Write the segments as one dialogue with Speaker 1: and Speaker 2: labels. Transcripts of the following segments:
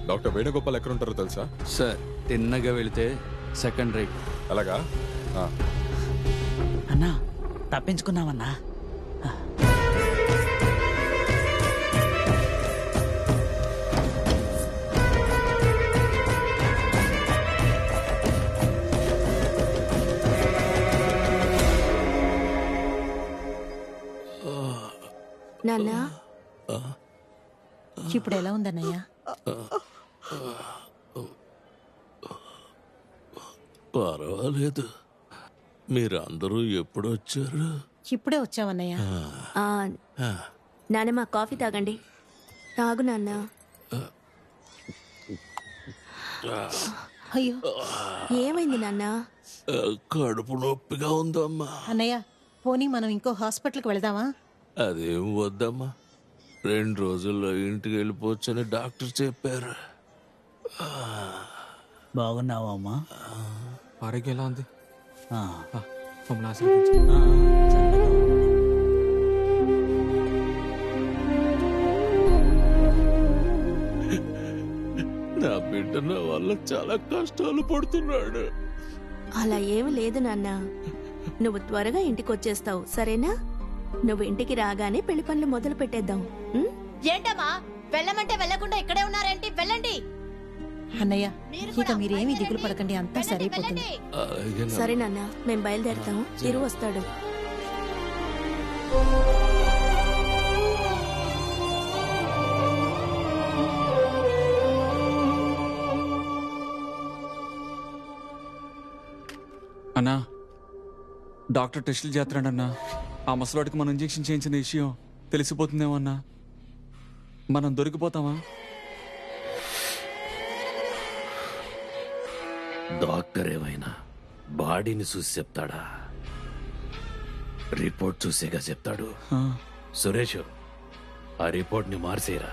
Speaker 1: Doctor Venugopal ఎక్కడ ఉంటారో తెలుసా?
Speaker 2: సార్ తిన్నగా వెళితే సెకండ్ రైట్.
Speaker 1: అలాగా?
Speaker 3: అన్నా తప్పించుకున్నామన్నా.
Speaker 4: నాన్న
Speaker 5: ఇప్పుడు ఎలా ఉందన్నయ్య?
Speaker 6: పర్వాలేదు. మీరు అందరూ ఎప్పుడు వచ్చారు?
Speaker 5: ఇప్పుడే వచ్చామన్నయ్య.
Speaker 4: నాన్నమ్మ కాఫీ తాగండి. తాగు నాన్న.
Speaker 5: అయ్యో
Speaker 4: ఏమైంది నాన్న?
Speaker 6: కడుపు నొప్పిగా ఉందమ్మా.
Speaker 5: అన్నయ్య పోనీ మనం ఇంకో హాస్పిటల్కి వెళదామా?
Speaker 6: అదేం వద్దమ్మా, 2 రోజుల్లో ఇంటికి వెళ్ళిపోవచ్చని డాక్టర్ చెప్పారు.
Speaker 3: బాగున్నావా అమ్మా?
Speaker 2: ఆరోగ్యం ఎలా ఉంది?
Speaker 3: చల్లగా
Speaker 6: నా బిడ్డ నా వల్ల చాలా కష్టాలు పడుతున్నాడు.
Speaker 4: అలా ఏమి లేదు నాన్న. నువ్వు త్వరగా ఇంటికి వచ్చేస్తావు, సరేనా? నువ్వు ఇంటికి రాగానే పెళ్లి పనులు మొదలు పెట్టేద్దాం.
Speaker 7: ఏంటమ్మా వెళ్ళమంటే వెళ్ళకుండా ఇక్కడే ఉన్నారేంటి? వెళ్ళండి.
Speaker 5: అన్నయ్య ఇక మీరేమీ దిగులు పడకండి, అంతా సరిపోతుంది.
Speaker 4: సరే నాన్న, మేము బయలుదేరుతాం. చిరు వస్తాడు.
Speaker 2: అన్నా డాక్టర్ టెస్టులు చేస్తున్నాడన్నా. ఆ ముసలాడికి మనం ఇంజెక్షన్ చేయించిన విషయం తెలిసిపోతుందేమో అన్నా. మనం దొరికిపోతామా?
Speaker 6: డాక్టర్ ఏమైనా బాడీని చూసి చెప్తాడా? రిపోర్ట్ చూసేగా చెప్తాడు. సురేష్, ఆ రిపోర్ట్ ని మార్చేరా.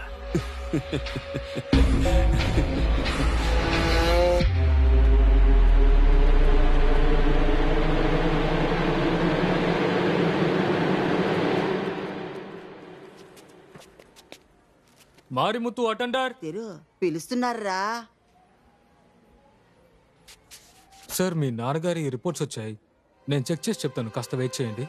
Speaker 8: మారిముత్తు అటెండర్
Speaker 9: పిలుస్తున్నారా?
Speaker 8: సార్, మీ నాన్నగారి రిపోర్ట్స్ వచ్చాయి. నేను చెక్ చేసి చెప్తాను, కాస్త వెయిట్ చేయండి.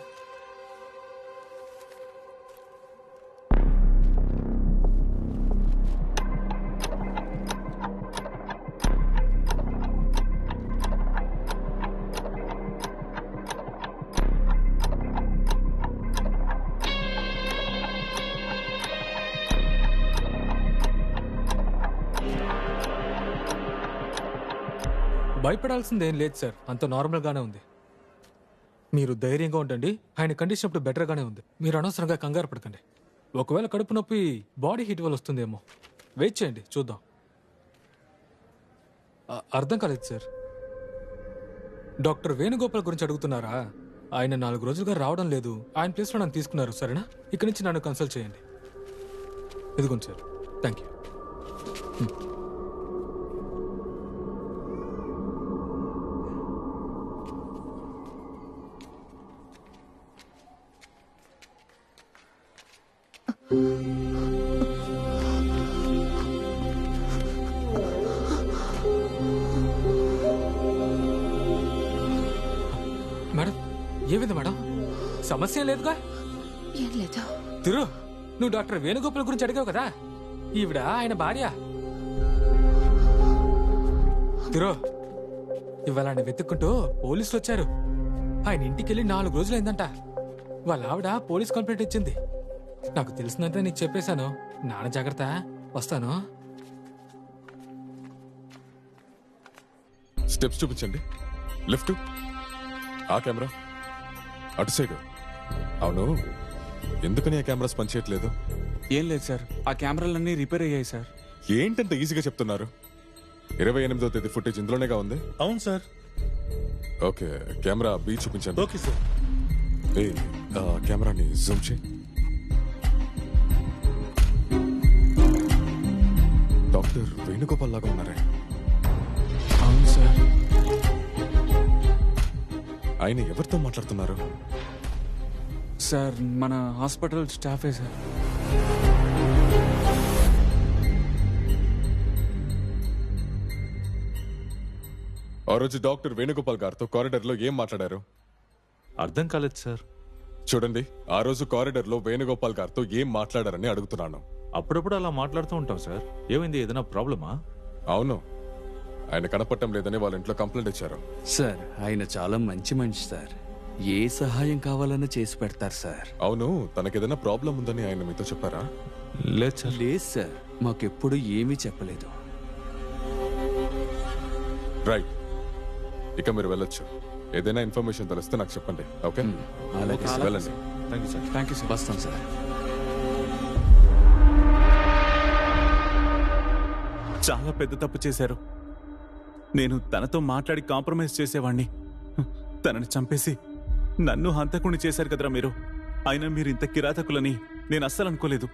Speaker 8: భయపడాల్సిందేం లేదు సార్, అంత నార్మల్గానే ఉంది. మీరు ధైర్యంగా ఉండండి. ఆయన కండిషన్ ఇప్పుడు బెటర్గానే ఉంది. మీరు అనవసరంగా కంగారు పడకండి. ఒకవేళ కడుపు నొప్పి బాడీ హీట్ వల్ల వస్తుందేమో. వెయిట్ చేయండి, చూద్దాం. అర్థం కాలేదు సార్. డాక్టర్ వేణుగోపాల్ గురించి అడుగుతున్నారా? ఆయన 4 రోజులుగా రావడం లేదు. ఆయన ప్లేస్లో నన్ను తీసుకున్నారు, సరేనా? ఇక్కడి నుంచి నన్ను కన్సల్ట్ చేయండి. ఇదిగోండి సార్. Thank you. మేడం, ఏమింది మేడం? సమస్య లేదుగా?
Speaker 5: ఏం లేదు.
Speaker 8: తిరు, నువ్వు డాక్టర్ వేణుగోపాల్ గురించి అడిగావు కదా, ఈవిడ ఆయన భార్య. తిరు, ఇవాళ ఆయన వెతుక్కుంటూ పోలీసులు వచ్చారు. ఆయన ఇంటికి వెళ్ళి 4 రోజులైందంట. వాళ్ళ ఆవిడ పోలీస్ కంప్లైంట్ ఇచ్చింది. నాకు తెలిసినంత నీకు చెప్పేశాను. నాన్న జాగ్రత్త. వస్తాను.
Speaker 1: స్టెప్స్ చూపించండి. లెఫ్ట్, ఆ కెమెరా అటు సైడ్. అవును, ఎందుకని ఆ కెమెరాస్ పనిచేయట్లేదు?
Speaker 2: ఏం లేదు సార్, ఆ కెమెరాలన్నీ రిపేర్ అయ్యాయి సార్.
Speaker 1: ఏంటంత ఈజీగా చెప్తున్నారు? 28వ తేదీ ఫుటేజ్ ఇందులోనేగా ఉంది.
Speaker 10: అవును సార్.
Speaker 1: ఓకే, కెమెరా బి చూపించండి.
Speaker 10: Okay sir.
Speaker 1: ఏ కెమెరాని జూమ్ చేయి. డాక్టర్ వేణుగోపాల్ లాగా ఉన్నారే.
Speaker 2: అవును సార్.
Speaker 1: ఆయన ఎవరితో మాట్లాడుతున్నారు?
Speaker 2: సార్, మన హాస్పిటల్ స్టాఫే సార్.
Speaker 1: ఆ రోజు డాక్టర్ వేణుగోపాల్ గారితో కారిడార్లో ఏం మాట్లాడారు?
Speaker 9: అర్థం కాలేదు సార్.
Speaker 1: చూడండి, ఆ రోజు కారిడార్లో వేణుగోపాల్ గారితో ఏం మాట్లాడారని అడుగుతున్నాను.
Speaker 9: అప్పుడప్పుడు అలా మాట్లాడుతూ ఉంటాం సార్. ఏమైంది, ఏదైనా ప్రాబ్లమా?
Speaker 1: అవును, ఆయన కనపడటం లేదని వాళ్ళ ఇంట్లో కంప్లైంట్ ఇచ్చారు.
Speaker 10: సార్ ఆయన చాలా మంచి మనిషి సార్. ఏ సహాయం కావాలన్నా చేసి పెడతారు సార్.
Speaker 1: అవును, తనకేదైనా ప్రాబ్లం ఉందని ఆయన మీతో చెప్పారా?
Speaker 9: లేదు సార్.
Speaker 10: లేదు సార్, మాకెప్పుడు ఏమీ చెప్పలేదు.
Speaker 1: రైట్, ఇక మీరు వెళ్ళొచ్చు. ఏదైనా ఇన్ఫర్మేషన్ తెలిస్తే నాకు చెప్పండి. ఓకే,
Speaker 10: అలాగే సార్.
Speaker 1: వెళ్ళండి.
Speaker 9: Thank you sir.
Speaker 2: Thank you sir.
Speaker 10: వస్తాం సార్.
Speaker 11: చాలా పెద్ద తప్పు చేశారు. నేను తనతో మాట్లాడి కాంప్రమైజ్ చేసేవాణ్ణి. తనని చంపేసి నన్ను హంతకుణ్ణి చేశారు కదరా మీరు. అయినా మీరు ఇంత కిరాతకులని నేను అస్సలు అనుకోలేదు.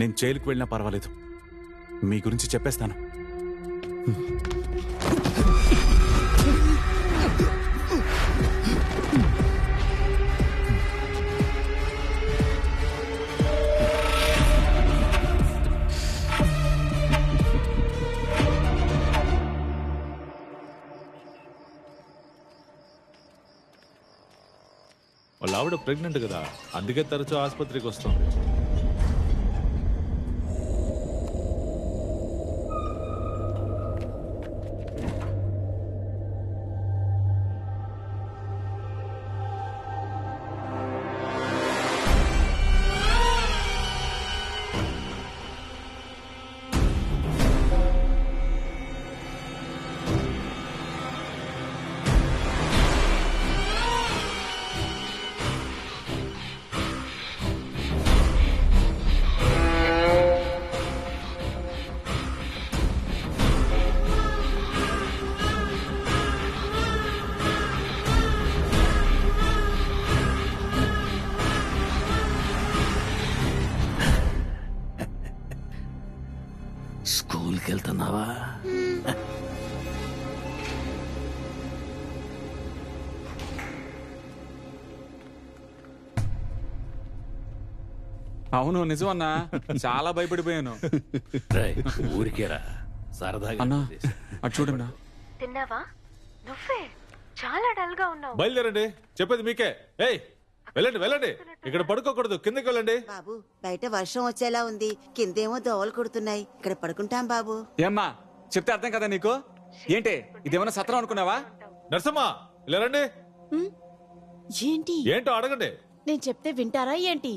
Speaker 11: నేను జైలుకు వెళ్ళినా పర్వాలేదు, మీ గురించి చెప్పేస్తాను.
Speaker 9: వాళ్ళ ఆవిడ ప్రెగ్నెంట్ కదా, అందుకే తరచూ ఆసుపత్రికి వస్తుంది.
Speaker 10: స్కూల్కి వెళ్తున్నావా?
Speaker 2: అవును నిజమన్నా, చాలా భయపడిపోయాను.
Speaker 6: ఊరికేరా సరదాగా
Speaker 2: అన్నా అటు చూడన్నా.
Speaker 7: తిన్నావా? నువ్వే చాలా డల్ గా ఉన్నావు.
Speaker 9: బయలుదేరండి, చెప్పేది మీకే. ఏయ్ వెళ్ళండి వెళ్ళండి, ఇక్కడ పడుకోకూడదు, కిందకి వెళ్ళండి.
Speaker 12: బాబు బయట వర్షం వచ్చేలా ఉంది, కిందేమో దోవలు కొడుతున్నాయి, ఇక్కడ పడుకుంటాం బాబు.
Speaker 2: ఏమ్మా చెప్తే అర్థం కదా నీకు? ఏంటి ఇదేమన్నా సత్రం అనుకున్నావా?
Speaker 9: నర్సమ్మ ఇలా రండి.
Speaker 5: ఏంటి?
Speaker 9: ఏంటో అడగండి.
Speaker 5: నేను చెప్తే వింటారా ఏంటి?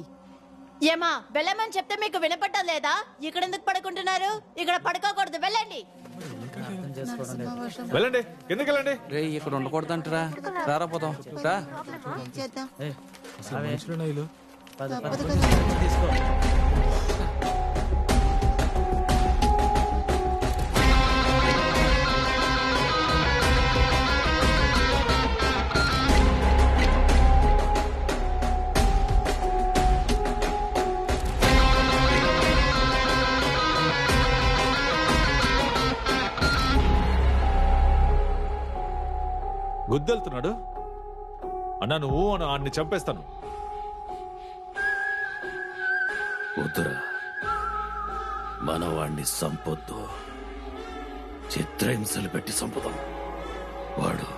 Speaker 7: ఏమా వెళ్ళమని చెప్తే మీకు వినపట్టం లేదా? ఇక్కడ ఎందుకు పడుకుంటున్నారు? ఇక్కడ పడుకోకూడదు, వెళ్ళండి.
Speaker 9: వెళ్ళండి, కిందకి వెళ్ళండి.
Speaker 10: రే ఇక్కడ ఉండకూడదంటరా, రారా పోతాం రా.
Speaker 12: చేద్దాం.
Speaker 8: మనుషులున్నా వీళ్ళు?
Speaker 12: తప్పదు కదా.
Speaker 9: గుద్దెళ్తున్నాడు అన్నా, నువ్వు ఆడిని చంపేస్తాను.
Speaker 6: వద్దురా, మన వాణ్ణి సంపొద్దు, చిత్రహింసలు పెట్టి సంపుదాం. వాడు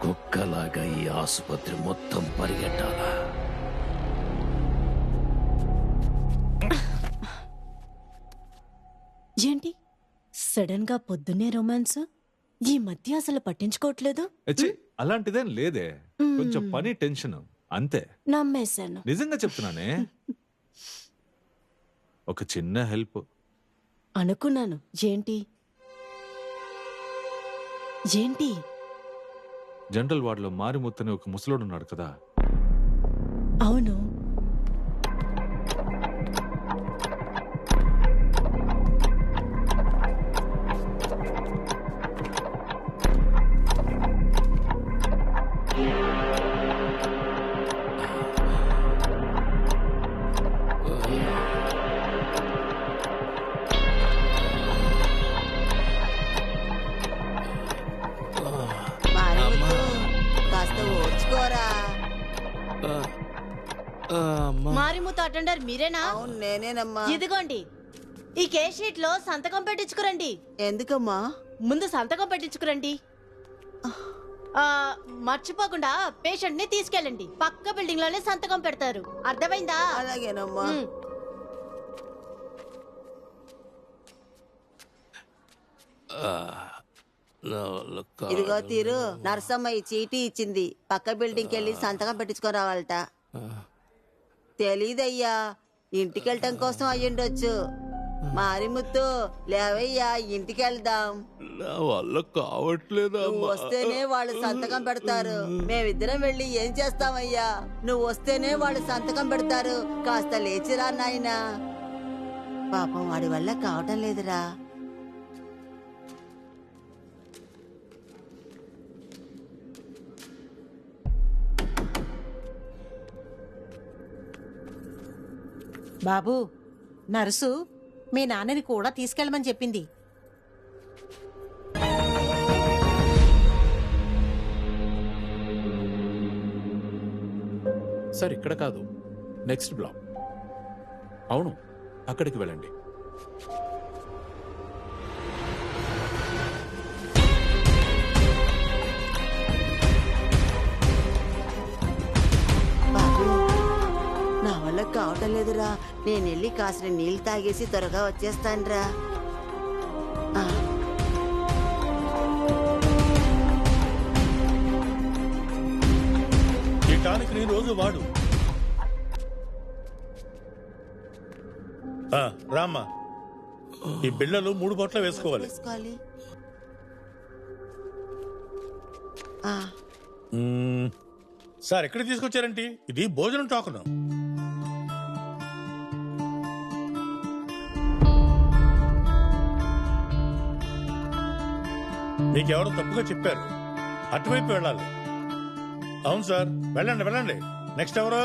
Speaker 6: కుక్కలాగా ఈ ఆసుపత్రి మొత్తం పరిగెట్టాలా?
Speaker 5: ఏంటి సడన్ గా పొద్దున్నే రొమాన్స్? ఈ మధ్య అసలు పట్టించుకోవట్లేదు.
Speaker 9: అలాంటిదేం లేదే, కొంచెం పని టెన్షన్ అంతే.
Speaker 5: నమ్మేశాను.
Speaker 9: నిజంగా చెప్తున్నానే. ఒక చిన్న హెల్ప్
Speaker 5: అనుకున్నాను. ఏంటి? ఏంటి?
Speaker 9: జనరల్ వార్డులో మారిముత్తని ఒక ముసలోడు ఉన్నాడు కదా.
Speaker 5: అవును.
Speaker 12: కాస్త ఓర్చుకోరా.
Speaker 7: మారిమూత అటెండర్ మీరేనా?
Speaker 12: అవును నేనేనమ్మా.
Speaker 7: ఇదిగోండి ఈ కేస్ షీట్ లో సంతకం పెట్టించుకురండి.
Speaker 12: ఎందుకమ్మా?
Speaker 7: ముందు సంతకం పెట్టించుకురండి. మర్చిపోకుండా పేషెంట్ ని తీసుకెళ్ళండి. పక్క బిల్డింగ్ లోనే సంతకం పెడతారు. అర్థమైందా?
Speaker 12: అలాగేనమ్మా. ఇదిగో తీరు, నర్సమ్మ ఈ చీటీ ఇచ్చింది. పక్క బిల్డింగ్కి వెళ్ళి సంతకం పెట్టించుకొని రావాలట. తెలీదయ్యా, ఇంటికెళ్ళటం కోసం అయ్యుండొచ్చు. మారిముత్తు లేవయ్యా, ఇంటికి వెళ్దాం.
Speaker 6: నా వల్ల కావట్లేదా?
Speaker 12: నువ్వు వస్తేనే వాళ్ళు సంతకం పెడతారు. మేమిద్దరం వెళ్ళి ఏం చేస్తామయ్యా? నువ్వు వస్తేనే వాళ్ళు సంతకం పెడతారు. కాస్త లేచిరా నాయనా. పాపం వాడి వల్ల కావటం లేదురా.
Speaker 13: బాబు, నర్సు మీ నాన్నని కూడా తీసుకెళ్ళమని చెప్పింది.
Speaker 9: సార్ ఇక్కడ కాదు, నెక్స్ట్ బ్లాక్. అవును, అక్కడికి వెళ్ళండి.
Speaker 12: నా వల్ల కావటం లేదురా. నేను వెళ్ళి కాసిన నీళ్లు తాగేసి త్వరగా వచ్చేస్తానురా.
Speaker 14: ఈ టానిక్ ని రోజు వాడు. రామ్మా, ఈ బిళ్ళలు 3 బొట్ల వేసుకోవాలి. సార్ ఎక్కడికి తీసుకొచ్చారంటే? ఇది భోజనం టోకను. మీకెవరో తప్పుగా చెప్పారు, అటువైపు వెళ్ళాలి. అవును సార్, వెళ్ళండి వెళ్ళండి. నెక్స్ట్ ఎవరు?